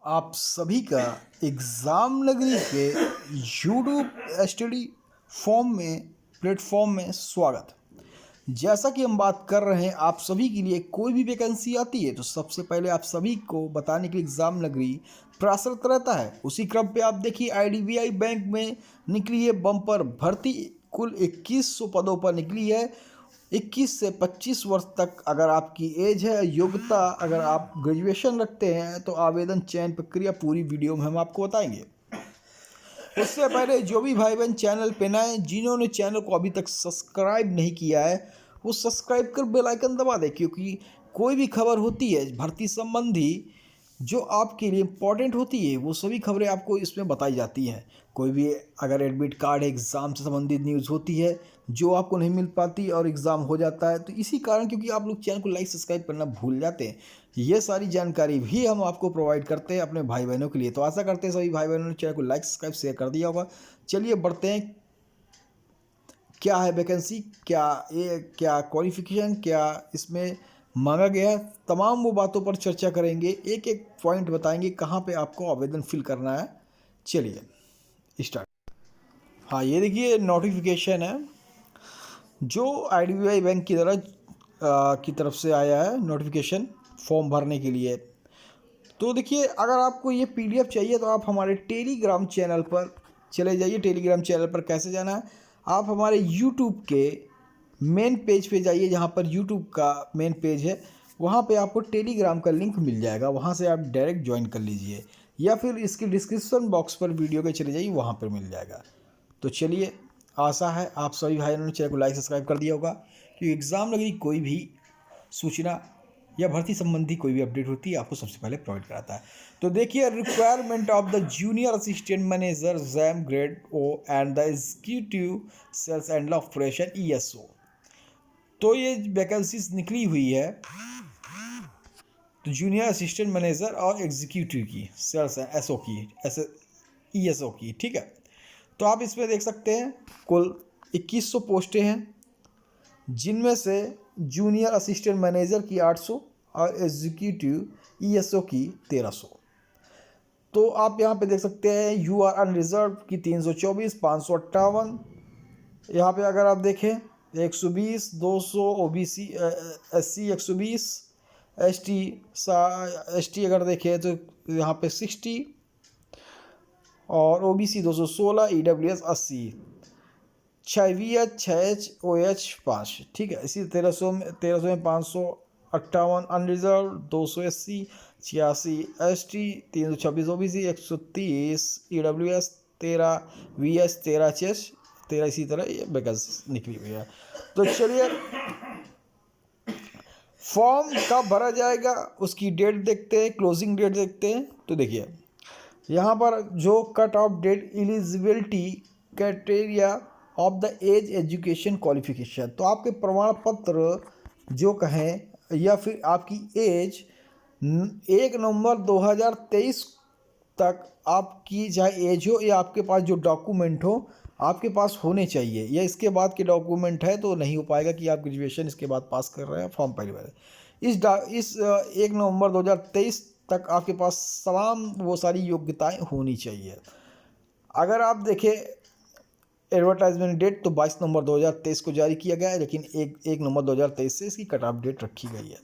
आप सभी का एग्ज़ाम नगरी के यूट्यूब स्टडी फॉर्म में प्लेटफॉर्म में स्वागत। जैसा कि हम बात कर रहे हैं, आप सभी के लिए कोई भी वैकेंसी आती है तो सबसे पहले आप सभी को बताने के लिए एग्ज़ाम नगरी प्रयासरत रहता है। उसी क्रम पे आप देखिए आईडीबीआई बैंक में निकली है बम्पर भर्ती। कुल 2100 पदों पर निकली है। 21 से 25 वर्ष तक अगर आपकी एज है, योग्यता अगर आप ग्रेजुएशन रखते हैं तो आवेदन चयन प्रक्रिया पूरी वीडियो में हम आपको बताएंगे। उससे पहले जो भी भाई बहन चैनल पे नए, जिन्होंने चैनल को अभी तक सब्सक्राइब नहीं किया है वो सब्सक्राइब कर बेल आइकन दबा दें, क्योंकि कोई भी खबर होती है भर्ती संबंधी जो आपके लिए इम्पोर्टेंट होती है वो सभी खबरें आपको इसमें बताई जाती हैं। कोई भी अगर एडमिट कार्ड एग्ज़ाम से संबंधित न्यूज़ होती है जो आपको नहीं मिल पाती और एग्ज़ाम हो जाता है, तो इसी कारण क्योंकि आप लोग चैनल को लाइक सब्सक्राइब करना भूल जाते हैं, ये सारी जानकारी भी हम आपको प्रोवाइड करते हैं अपने भाई बहनों के लिए। तो आशा करते हैं सभी भाई बहनों ने चैनल को लाइक सब्सक्राइब शेयर कर दिया होगा। चलिए बढ़ते हैं, क्या है वैकेंसी, क्या क्वालिफिकेशन, क्या इसमें मांगा गया है, तमाम वो बातों पर चर्चा करेंगे। एक एक पॉइंट बताएंगे कहाँ पे आपको आवेदन फिल करना है। चलिए स्टार्ट। हाँ, ये देखिए नोटिफिकेशन है जो आईडीबीआई बैंक की तरफ से आया है नोटिफिकेशन फॉर्म भरने के लिए। तो देखिए, अगर आपको ये पीडीएफ चाहिए तो आप हमारे टेलीग्राम चैनल पर चले जाइए। टेलीग्राम चैनल पर कैसे जाना है, आप हमारे यूट्यूब के मेन पेज पे जाइए, जहाँ पर यूट्यूब का मेन पेज है वहाँ पे आपको टेलीग्राम का लिंक मिल जाएगा, वहाँ से आप डायरेक्ट ज्वाइन कर लीजिए, या फिर इसके डिस्क्रिप्शन बॉक्स पर वीडियो के चले जाइए, वहाँ पर मिल जाएगा। तो चलिए, आशा है आप सभी भाइयों ने चैनल को लाइक सब्सक्राइब कर दिया होगा, कि एग्ज़ाम लगी कोई भी सूचना या भर्ती संबंधी कोई भी अपडेट होती है आपको सबसे पहले प्रोवाइड कराता है। तो देखिए, requirement of the junior assistant manager JAM grade O and the executive sales and operation ESO। तो ये वैकेंसीज निकली हुई है तो जूनियर असिस्टेंट मैनेजर और एग्जीक्यूटिव की सेल्स SO की ESO की, ठीक है। तो आप इसमें देख सकते हैं कुल 2100 पोस्टें हैं, जिनमें से जूनियर असिस्टेंट मैनेजर की 800 और एग्जीक्यूटिव ESO की 1300। तो आप यहाँ पे देख सकते हैं UR अनरिजर्व की 324, 558। यहाँ पे अगर आप देखें 120, 200 OBC SC 120, ST अगर देखें तो यहाँ पे 60 और OBC 216, EWS 80, 6VH 6H OH 5, ठीक है। इसी 1300 में 558 unreserved, 280, 86 ST, 326 OBC, 130 EWS, 13 VH, 13 HS, 13 इसी तरह ये वैकेंसी निकली हुई है। तो चलिए, फॉर्म कब भरा जाएगा उसकी डेट देखते हैं, क्लोजिंग डेट देखते हैं। तो देखिए, यहाँ पर जो cut off date eligibility criteria of the age education qualification, तो आपके प्रमाण पत्र जो कहें या फिर आपकी एज 1 नवंबर 2023 तक आपकी चाहे एज हो या आपके पास जो डॉक्यूमेंट हो आपके पास होने चाहिए, या इसके बाद के डॉक्यूमेंट है तो नहीं हो पाएगा कि आप ग्रेजुएशन इसके बाद पास कर रहे हैं फॉर्म पहली बार। इस 1 नवंबर 2023 तक आपके पास तमाम वो सारी योग्यताएं होनी चाहिए। अगर आप देखें एडवर्टाइजमेंट डेट तो 22 नवंबर 2023 को जारी किया गया है, लेकिन 1 नवंबर 2023 से इसकी कट ऑफ डेट रखी गई है।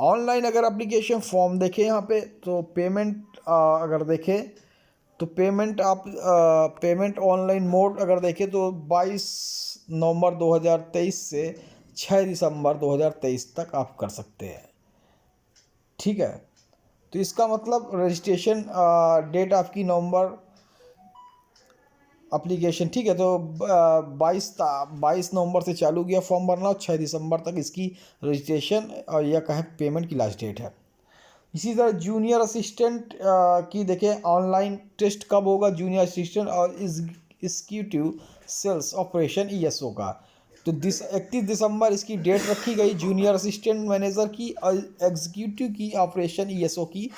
ऑनलाइन अगर एप्लीकेशन फॉर्म देखें यहाँ पे तो पेमेंट अगर देखें तो पेमेंट ऑनलाइन मोड अगर देखें तो 22 नवंबर 2023 से 6 दिसंबर 2023 तक आप कर सकते हैं, ठीक है। तो इसका मतलब रजिस्ट्रेशन डेट आपकी नवंबर एप्लीकेशन, ठीक है। तो 22 नवंबर से चालू किया फॉर्म भरना और 6 दिसंबर तक इसकी रजिस्ट्रेशन और या कहें पेमेंट की लास्ट डेट है। इसी तरह जूनियर असिस्टेंट की देखें ऑनलाइन टेस्ट कब होगा, जूनियर असिस्टेंट और एग्जीक्यूटिव सेल्स ऑपरेशन ESO का। तो 31 दिसंबर इसकी डेट रखी गई जूनियर असिस्टेंट मैनेजर की, और एग्जीक्यूटिव की ऑपरेशन ESO की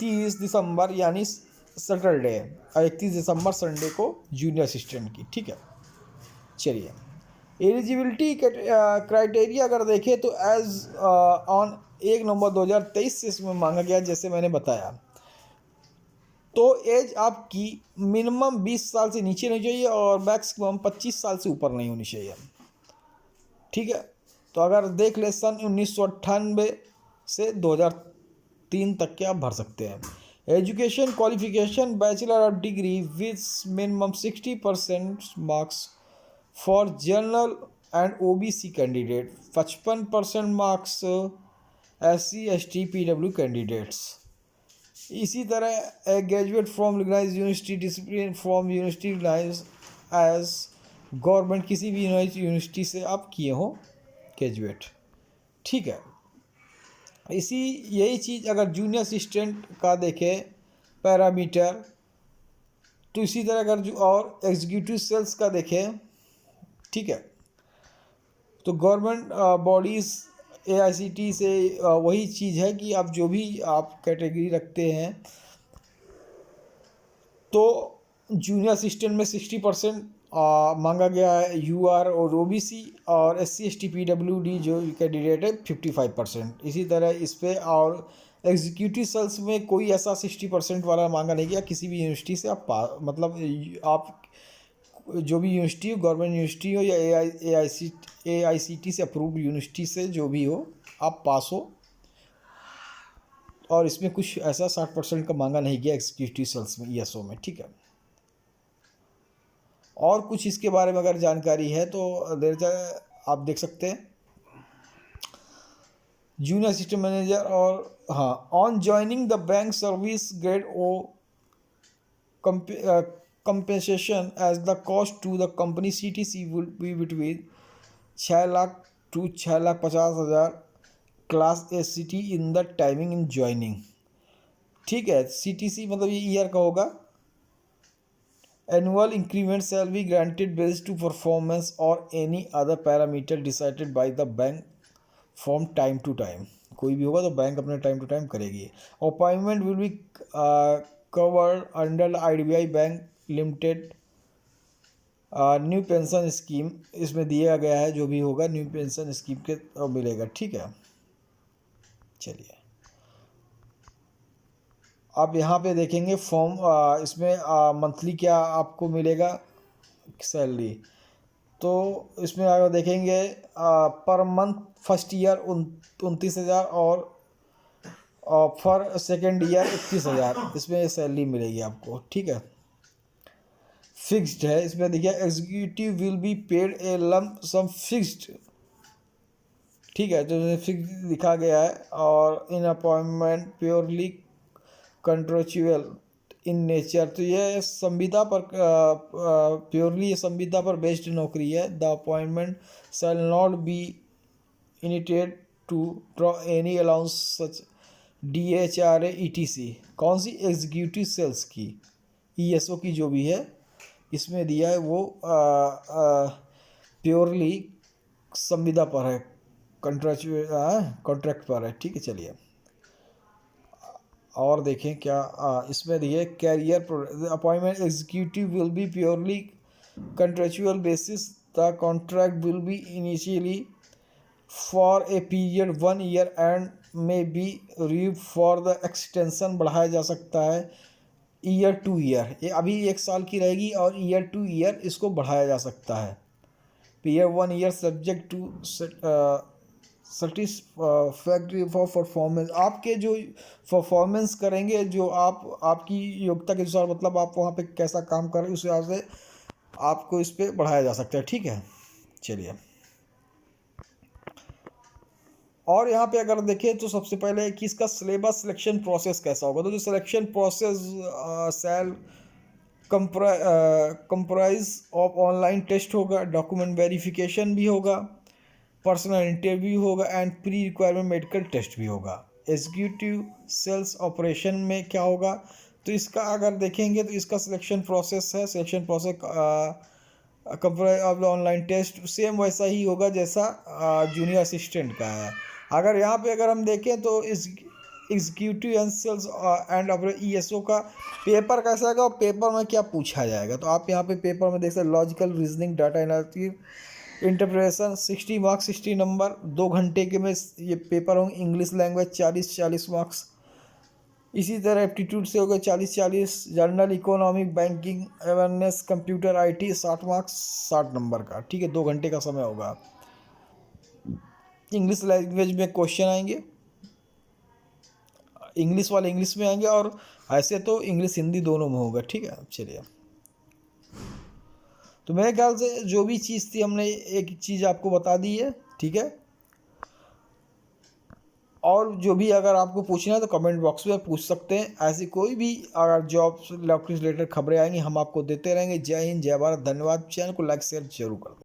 30 दिसंबर यानी सैटरडे, और 31 दिसंबर संडे को जूनियर असिस्टेंट की, ठीक है। चलिए, एलिजिबिलिटी क्राइटेरिया अगर देखें तो ऑन 1 नवंबर 2023 से इसमें मांगा गया, जैसे मैंने बताया तो एज आपकी मिनिमम 20 साल से नीचे नहीं चाहिए और मैक्सिमम 25 साल से ऊपर नहीं होनी चाहिए। ठीक है, तो अगर देख ले सन 1998 से 2003 तक के आप भर सकते हैं। Education qualification bachelor of degree with minimum 60% marks for general and OBC candidate, 55% marks SC ST PW candidates. इसी तरह a graduate from recognise university discipline from university recognise as government, किसी भी यूनिवर्सिटी से आप किए हो ग्रेजुएट। ठीक है, इसी यही चीज़ अगर जूनियर असिस्टेंट का देखें पैरामीटर, तो इसी तरह अगर जो और एग्जीक्यूटिव सेल्स का देखें, ठीक है, तो गवर्नमेंट बॉडीज़ AICTE से वही चीज़ है कि आप जो भी आप कैटेगरी रखते हैं, तो जूनियर असिस्टेंट में 60% मांगा गया है UR और OBC, और SC ST PWD जो कैंडिडेट है 55%। इसी तरह इस पर और एग्जीक्यूटिव सेल्स में कोई ऐसा 60% वाला मांगा नहीं गया। किसी भी यूनिवर्सिटी से आप मतलब आप जो भी यूनिवर्सिटी हो, गवर्नमेंट यूनिवर्सिटी हो या AICTE से अप्रूव्ड यूनिवर्सिटी से जो भी हो, आप पास हो। और इसमें कुछ ऐसा 60% का मांगा नहीं गया एग्जीक्यूटिव सेल्स में, ESO में। ठीक है, और कुछ इसके बारे में अगर जानकारी है तो आप देख सकते हैं। जूनियर असिस्टेंट मैनेजर और हाँ, on joining the bank service grade O compensation as the cost to the company CTC would be between 6 lakh to 6,50,000 class SCT in the timing in joining. ठीक है, CTC मतलब ये ईयर का होगा। Annual increment shall be granted based to performance और any other parameter decided by the bank from time to time. कोई भी होगा तो बैंक अपने टाइम टू टाइम करेगी। Appointment will be covered under IDBI bank limited new pension scheme. इसमें दिया गया है जो भी होगा न्यू पेंशन स्कीम के मिलेगा। ठीक है, चलिए आप यहाँ पे देखेंगे फॉर्म, इसमें मंथली क्या आपको मिलेगा सैलरी। तो इसमें अगर देखेंगे पर मंथ फर्स्ट ईयर 29,000 और फॉर सेकेंड ईयर 31,000 इसमें सैलरी मिलेगी आपको। ठीक है, फिक्स्ड है। इसमें देखिए executive will be paid a lump sum fixed. ठीक है, जो फिक्स लिखा गया है। और in appointment purely contractual in nature, तो ये संविदा पर प्योरली संविदा पर बेस्ड नौकरी है। The appointment shall not be entitled to draw any allowance such DHRA ETC। कौन सी? एग्जीक्यूटिव सेल्स की, ESO की जो भी है इसमें दिया है वो प्योरली संविदा पर है, कॉन्ट्रैक्ट पर है। ठीक है, चलिए और देखें क्या इसमें दिए career appointment executive will be purely contractual basis. The contract will be initially for a period 1 year and may be review for the extension. बढ़ाया जा सकता है ईयर टू ईयर, ये अभी 1 साल की रहेगी और ईयर टू ईयर इसको बढ़ाया जा सकता है। Period 1 year subject to satisfactory for performance. आपके जो परफॉर्मेंस करेंगे, जो आपकी योग्यता के अनुसार, मतलब आप वहाँ पे कैसा काम कर रहे हैं उस हिसाब से आपको इस पर बढ़ाया जा सकता है। ठीक है, चलिए और यहाँ पे अगर देखें तो सबसे पहले कि इसका सिलेबस सिलेक्शन प्रोसेस कैसा होगा। तो जो selection process shall comprise of online test होगा, डॉक्यूमेंट वेरिफिकेशन भी होगा, पर्सनल इंटरव्यू होगा and pre requirement medical test भी होगा। एग्जीक्यूटिव सेल्स ऑपरेशन में क्या होगा, तो इसका अगर देखेंगे तो इसका सिलेक्शन प्रोसेस है, selection process comprise of online test same वैसा ही होगा जैसा जूनियर असिस्टेंट का है। अगर यहाँ पे अगर हम देखें तो इस executive and sales and ESO का पेपर कैसा होगा और पेपर में क्या पूछा जाएगा, तो आप यहाँ पे पेपर में देख सकते logical reasoning, data analysis, interpretation, 60 marks 60 number, 2 घंटे के में ये पेपर होंगे। इंग्लिश लैंग्वेज 40 मार्क्स, इसी तरह एप्टीट्यूड से हो गए 40-40, general economic, banking awareness, computer IT 60 marks 60 number का, ठीक है, 2 घंटे का समय होगा। इंग्लिश लैंग्वेज में क्वेश्चन आएंगे, इंग्लिश वाले इंग्लिश में आएंगे और ऐसे तो इंग्लिश हिंदी दोनों में होगा, ठीक है। चलिए, तो मेरे ख्याल से जो भी चीज़ थी हमने एक चीज़ आपको बता दी है, ठीक है। और जो भी अगर आपको पूछना है तो कमेंट बॉक्स में पूछ सकते हैं। ऐसी कोई भी अगर जॉब से रिलेटेड खबरें आएंगी हम आपको देते रहेंगे। जय हिंद, जय भारत, धन्यवाद। चैनल को लाइक शेयर जरूर कर दें।